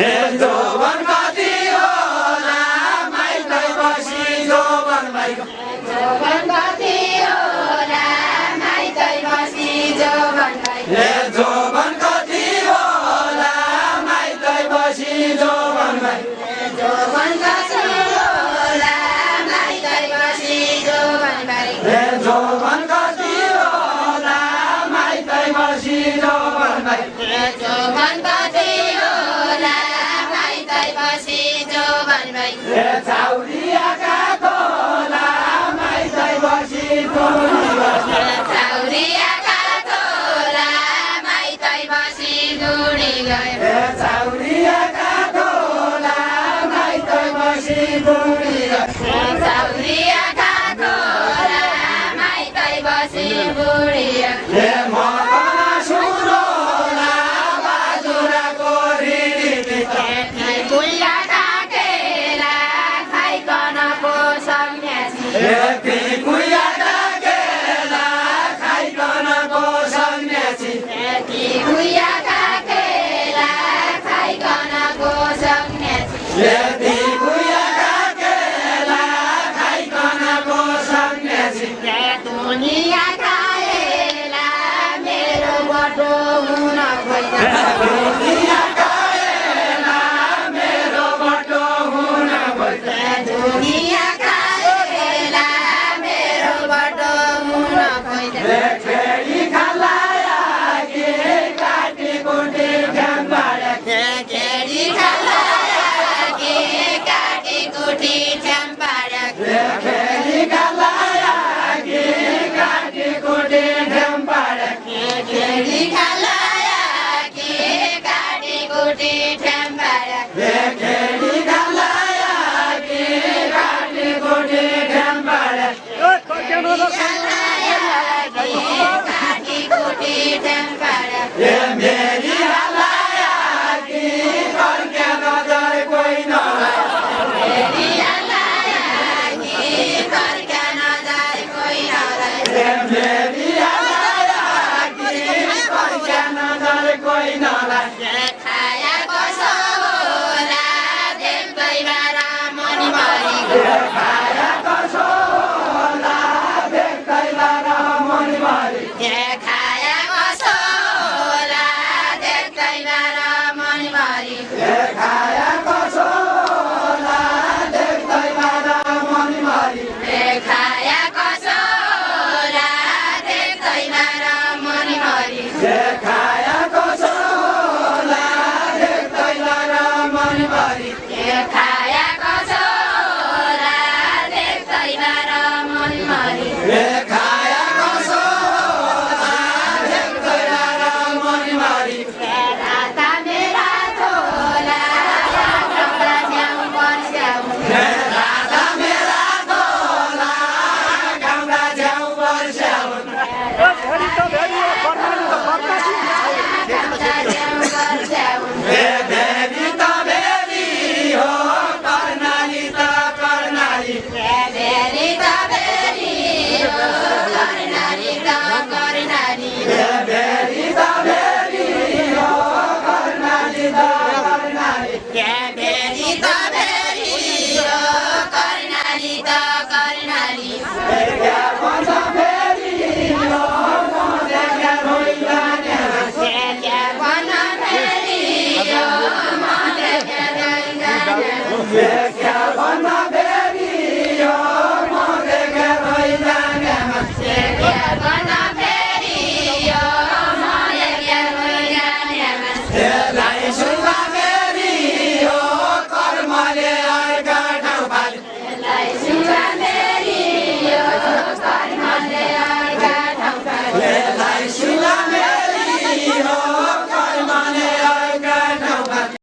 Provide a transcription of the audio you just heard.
Hey, भाइ जोवन कति होला माइतै बसी जोवन भाइ ए जोवन कति होला माइतै बसी जोवन भाइ जोवन कति होला माइतै बसी जोवन भाइ ए जोवन कति होला माइतै बसी जोवन भाइ जोवन कति होला माइतै बसी जोवन भाइ चाउरियाका तोला माइतै बसी जोवन भाइ चाउरियाका तोला माइतै बसी दुडी गए चाउरियाका तोला माइतै बसी दुडी गए चाउरियाका तोला माइतै बसी बुढी ए मकना सुरोला बाजुराको ऋणभित्र कुल्ला ढाकेला खाइकन पो सन्यासी कुया डाकेला खाइकन पो सन्यासी कुया ढाकेला खाइकन पो सन्यासी यदि कुया डाकेला खाइकन पो सन्यासी दुनिया खाएला मेरो बटो हुन खोज्दा दुनिया खाएला मेरो बटो हुन खोज्दा दुनिया खाएला मेरो बटो हुन खोज्दा खेडी खालाया कि काटी कुटी झ्याम्बाडा केडी खालाया के काटी कुटी झ्याम्पाडा खेडी खालाया कि काटी कुटी झ्याम्बाडा केडी खालाया के काटी कुटी झ्याम्पाडा खेडी खालाया कि काटी कुटी झ्याम्बाडा काटी कुटी झ्याम्पाडा ए मेरी हलाया कि फर्के नजर कोही नलाई मेरी हलाया के फर्का नजर कोही नलाई ए मेरी हलाया कि फर्के नजर कोही नलाई खाया कसो होला देख्दै बारा मनिभरि खाया कसो होला देख्दै बारा मनभरि खाया कसो होला देख्दै बारा मनिभरि खाया कसो होला देख्दै बारा मनभरि खाया कसो होला देख्दै बारा मनिभरि खाया कसो होला देख्दै बारा मनभरि खाया कसो होला देख्दै बारा मनिभरि खाया कसो होला देख्दै बारा मनभरि राता मेरा थोला कपडा झ्याउ पर्स्याउ राधा मेरा तोला गाउँदा झ्याउ पर्स्याउन् कपडा झ्याउ पर्स्याउ भेरी त भेरी हो कर्णाली त कर्णाली बेरी त बेरी हो कर्णाली त कर्णाली भेरी त भेरी हो कर्णाली त कर्णाली बेरी त बेरी हो कर्णाली त कर्णाली क्या भन्छ भेरी हो म देखा रोइलाने क्या भन बेरी हो म देखेर जाने